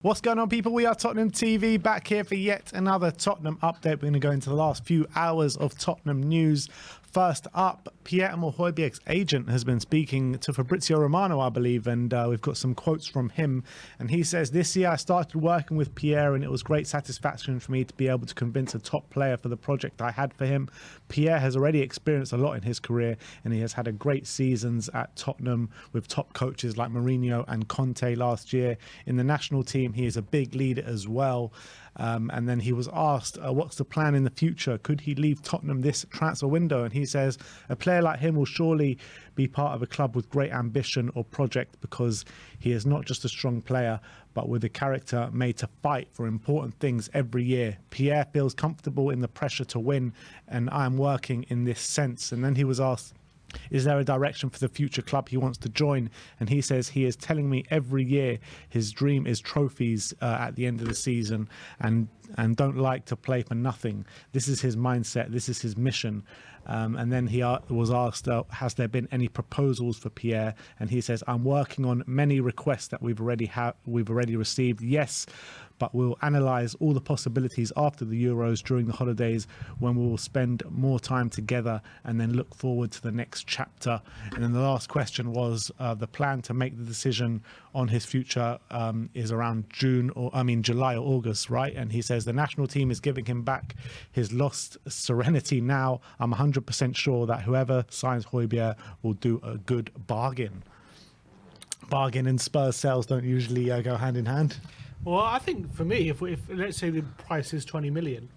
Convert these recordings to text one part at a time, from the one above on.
What's going on, people? We are Tottenham TV, back here for yet another Tottenham update. We're going to go into the last few hours of Tottenham news. First up, Pierre-Emile Hojbjerg's agent has been speaking to Fabrizio Romano, I believe, and we've got some quotes from him. And he says, "This year I started working with Pierre and it was great satisfaction for me to be able to convince a top player for the project I had for him. Pierre has already experienced a lot in his career and he has had a great seasons at Tottenham with top coaches like Mourinho and Conte last year. In the national team, he is a big leader as well." And then he was asked, what's the plan in the future? Could he leave Tottenham this transfer window? And he says, a player like him will surely be part of a club with great ambition or project, because he is not just a strong player, but with a character made to fight for important things every year. Pierre feels comfortable in the pressure to win, and I am working in this sense. And then he was asked, is there a direction for the future club he wants to join? And he says he is telling me every year his dream is trophies at the end of the season, and don't like to play for nothing. This is his mindset. This is his mission. And then he was asked, has there been any proposals for Pierre? And he says, I'm working on many requests that we've already received. Yes, but we'll analyse all the possibilities after the Euros during the holidays, when we will spend more time together and then look forward to the next chapter. And then the last question was, the plan to make the decision on his future is around July or August, right? And he says the national team is giving him back his lost serenity now. I'm 100% sure that whoever signs Hojbjerg will do a good bargain. Bargain and Spurs sales don't usually go hand in hand. Well, I think for me, if let's say the price is 20 million,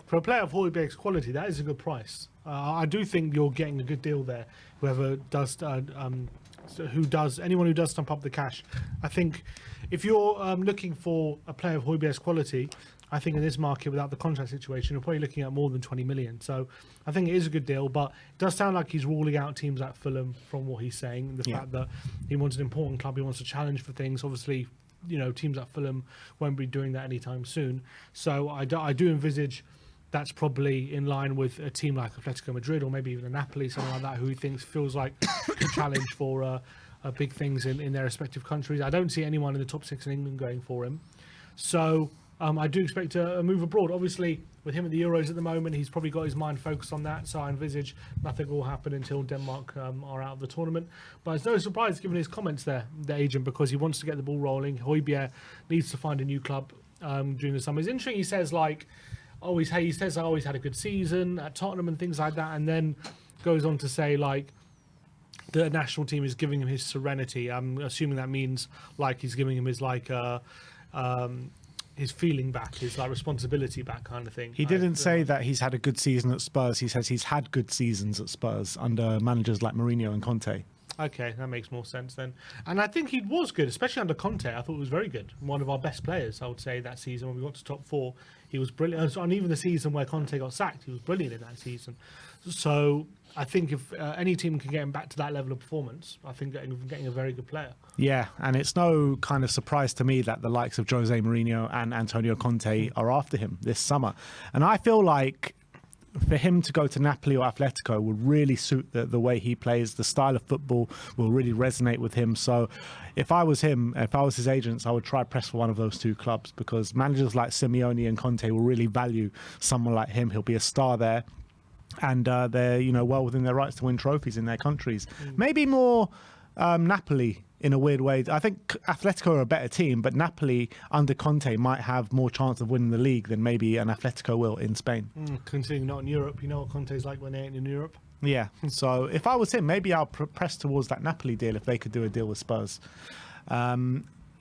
for a player of Hojbjerg's quality, that is a good price. I do think you're getting a good deal there. Anyone who does stump up the cash. I think if you're looking for a player of Hojbjerg's quality, I think in this market without the contract situation, you're probably looking at more than 20 million. So I think it is a good deal, but it does sound like he's ruling out teams like Fulham from what he's saying. The fact that he wants an important club, he wants to challenge for things. Obviously, teams like Fulham won't be doing that anytime soon. So I do envisage that's probably in line with a team like Atletico Madrid or maybe even a Napoli, something like that, who he feels like can challenge for big things in their respective countries. I don't see anyone in the top six in England going for him. So I do expect a move abroad. Obviously, with him at the Euros at the moment, he's probably got his mind focused on that. So I envisage nothing will happen until Denmark are out of the tournament. But it's no surprise given his comments there, the agent, because he wants to get the ball rolling. Hojbjerg needs to find a new club during the summer. It's interesting. He says he says I always had a good season at Tottenham and things like that, and then goes on to say the national team is giving him his serenity. I'm assuming that means he's giving him his his feeling back, his responsibility back, kind of thing. He didn't say that he's had a good season at Spurs. He says he's had good seasons at Spurs under managers like Mourinho and Conte. Okay, that makes more sense then. And I think he was good, especially under Conte. I thought he was very good. One of our best players, I would say, that season when we got to top four. He was brilliant. And even the season where Conte got sacked, he was brilliant in that season. So I think if any team can get him back to that level of performance, I think getting a very good player. Yeah, and it's no kind of surprise to me that the likes of Jose Mourinho and Antonio Conte are after him this summer. And I feel like for him to go to Napoli or Atletico would really suit the way he plays. The style of football will really resonate with him. So if I was him, if I was his agents, I would try press for one of those two clubs, because managers like Simeone and Conte will really value someone like him. He'll be a star there. And they're well within their rights to win trophies in their countries. Maybe more Napoli in a weird way. I think Atletico are a better team, but Napoli under Conte might have more chance of winning the league than maybe an Atletico will in Spain. Considering not in Europe, you know what Conte's like when they ain't in Europe. Yeah, so if I was him, maybe I'll press towards that Napoli deal if they could do a deal with Spurs.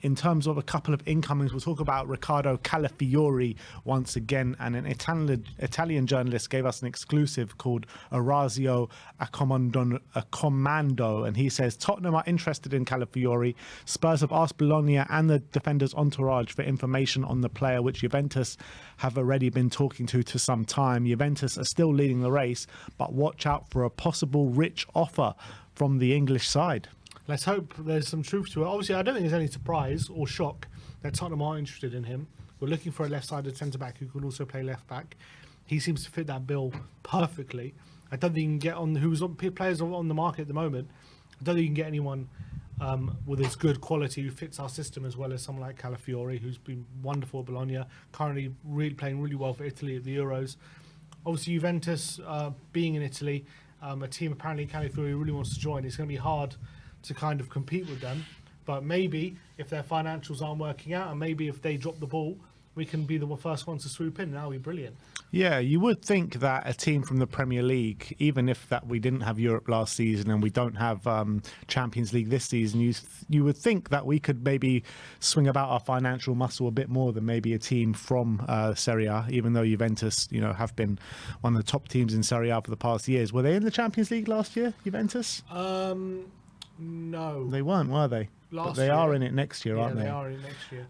In terms of a couple of incomings, we'll talk about Riccardo Calafiori once again, and an Italian journalist gave us an exclusive called Orazio Accomando, and he says Tottenham are interested in Calafiori. Spurs have asked Bologna and the defender's entourage for information on the player, which Juventus have already been talking to some time. Juventus are still leading the race, but watch out for a possible rich offer from the English side. Let's hope there's some truth to it. Obviously, I don't think there's any surprise or shock that Tottenham are interested in him. We're looking for a left-sided centre-back who can also play left-back. He seems to fit that bill perfectly. I don't think you can get on players on the market at the moment. I don't think you can get anyone with his good quality, who fits our system as well as someone like Calafiori, who's been wonderful at Bologna, currently playing really well for Italy at the Euros. Obviously, Juventus being in Italy, a team apparently Calafiori really wants to join. It's going to be hard to kind of compete with them. But maybe if their financials aren't working out, and maybe if they drop the ball, we can be the first ones to swoop in, and that'll be brilliant. Yeah, you would think that a team from the Premier League, even if that we didn't have Europe last season and we don't have Champions League this season, you would think that we could maybe swing about our financial muscle a bit more than maybe a team from Serie A, even though Juventus, have been one of the top teams in Serie A for the past years. Were they in the Champions League last year, Juventus? No. They weren't, were they? But they are in it next year, aren't they? Yeah, they are in it next year.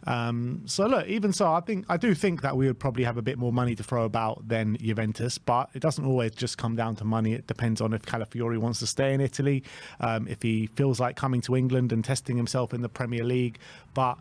So look, even so, I do think that we would probably have a bit more money to throw about than Juventus, but it doesn't always just come down to money. It depends on if Calafiori wants to stay in Italy, if he feels like coming to England and testing himself in the Premier League. But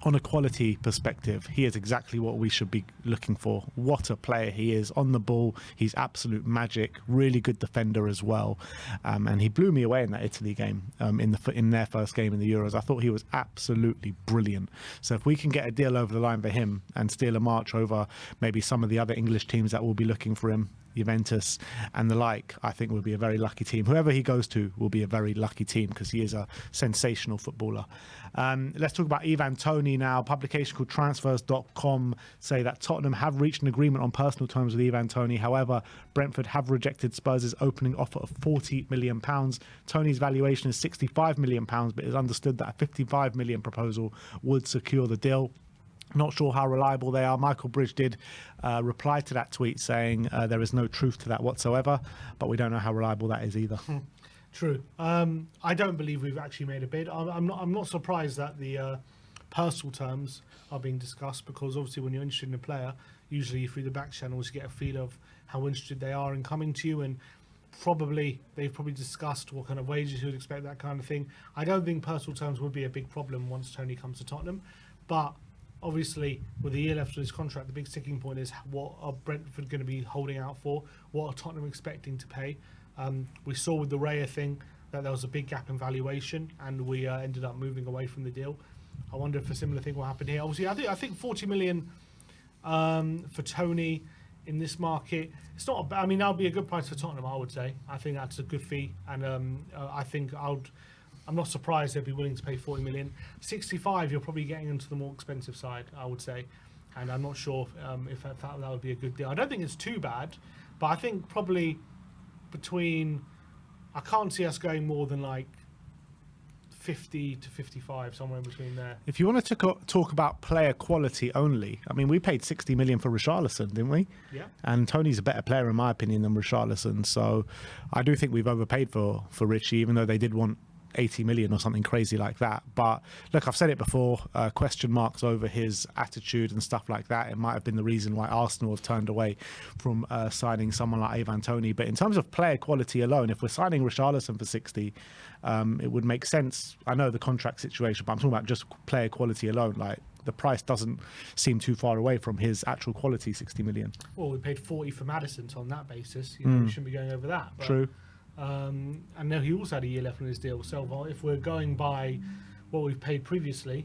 on a quality perspective, he is exactly what we should be looking for. What a player he is on the ball. He's absolute magic, really good defender as well. And he blew me away in that Italy game, in their first game in the Euros. I thought he was absolutely brilliant. So if we can get a deal over the line for him and steal a march over maybe some of the other English teams that will be looking for him, Juventus and the like, I think will be a very lucky team. Whoever he goes to will be a very lucky team because he is a sensational footballer. Let's talk about Ivan Toney now. Publication called Transfers.com say that Tottenham have reached an agreement on personal terms with Ivan Toney. However, Brentford have rejected Spurs' opening offer of £40 million. Toney's valuation is £65 million, but it is understood that a £55 million proposal would secure the deal. Not sure how reliable they are. Michael Bridge did reply to that tweet saying there is no truth to that whatsoever, but we don't know how reliable that is either. True. I don't believe we've actually made a bid. I'm not surprised that the personal terms are being discussed, because obviously when you're interested in a player, usually through the back channels you get a feel of how interested they are in coming to you, and they've probably discussed what kind of wages you would expect, that kind of thing. I don't think personal terms would be a big problem once Toney comes to Tottenham, but obviously, with the year left of his contract, the big sticking point is what are Brentford going to be holding out for? What are Tottenham expecting to pay? We saw with the Raya thing that there was a big gap in valuation, and we ended up moving away from the deal. I wonder if a similar thing will happen here. Obviously, I think 40 million for Toney in this market. It's not. I mean, that would be a good price for Tottenham, I would say. I think that's a good fee, and I think I'm not surprised they'd be willing to pay 40 million. 65, you're probably getting into the more expensive side, I would say. And I'm not sure if that would be a good deal. I don't think it's too bad, but I think probably I can't see us going more than like 50 to 55, somewhere in between there. If you want to talk about player quality only, I mean, we paid 60 million for Richarlison, didn't we? Yeah. And Toney's a better player, in my opinion, than Richarlison. So I do think we've overpaid for Richie, even though they did want 80 million or something crazy like that. But look, I've said it before, question marks over his attitude and stuff like that. It might have been the reason why Arsenal have turned away from signing someone like Ivan Toney. But in terms of player quality alone, if we're signing Richarlison for 60, it would make sense. I know the contract situation, but I'm talking about just player quality alone. Like, the price doesn't seem too far away from his actual quality, 60 million. Well, we paid 40 for Maddison, so on that basis, we shouldn't be going over that. But True. And now he also had a year left on his deal. So if we're going by what we've paid previously,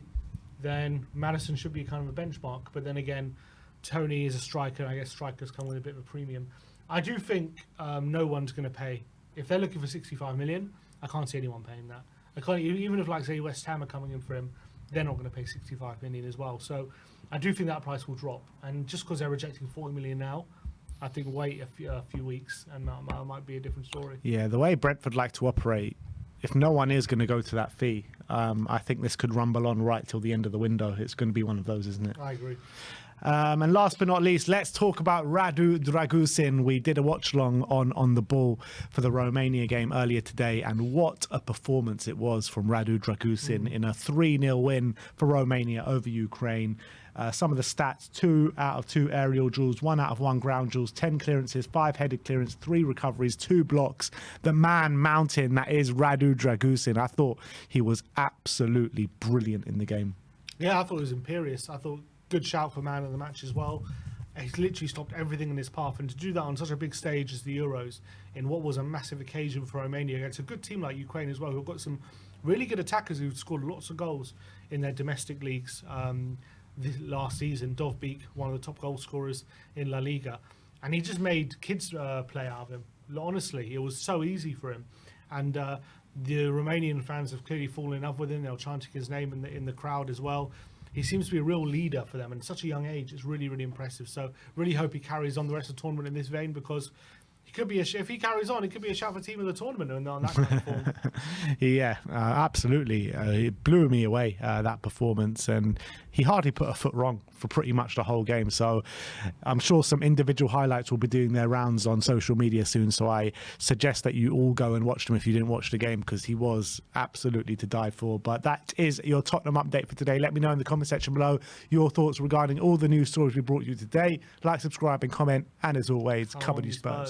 then Maddison should be kind of a benchmark. But then again, Toney is a striker, and I guess strikers come with a bit of a premium. I do think no one's going to pay. If they're looking for 65 million, I can't see anyone paying that. I can't, even if, like, say, West Ham are coming in for him, they're not going to pay 65 million as well. So I do think that price will drop. And just because they're rejecting 40 million now, I think wait a few weeks and that might be a different story. Yeah, the way Brentford like to operate, if no one is going to go to that fee, I think this could rumble on right till the end of the window. It's going to be one of those, isn't it? I agree. And last but not least, let's talk about Radu Dragusin. We did a watch-along on the ball for the Romania game earlier today, and what a performance it was from Radu Dragusin in a 3-0 win for Romania over Ukraine. Some of the stats: 2 out of 2 aerial duels, 1 out of 1 ground duels, 10 clearances, 5 headed clearance, 3 recoveries, 2 blocks. The man mountain that is Radu Dragusin. I thought he was absolutely brilliant in the game. Yeah, I thought he was imperious. I thought good shout for man of the match as well. He's literally stopped everything in his path, and to do that on such a big stage as the Euros, in what was a massive occasion for Romania against a good team like Ukraine as well, who've got some really good attackers who've scored lots of goals in their domestic leagues. This last season, Dovbyk, one of the top goal scorers in La Liga, and he just made kids play out of him. Honestly, it was so easy for him, and the Romanian fans have clearly fallen in love with him. They're chanting his name in the crowd as well. He seems to be a real leader for them, and at such a young age, it's really, really impressive. So, really hope he carries on the rest of the tournament in this vein, because he could be if he carries on, it could be a shout for team of the tournament and on that kind of form. Yeah, absolutely. It blew me away, that performance, and he hardly put a foot wrong for pretty much the whole game. So I'm sure some individual highlights will be doing their rounds on social media soon. So I suggest that you all go and watch them if you didn't watch the game, because he was absolutely to die for. But that is your Tottenham update for today. Let me know in the comment section below your thoughts regarding all the news stories we brought you today. Like, subscribe and comment. And as always, cover you Spurs.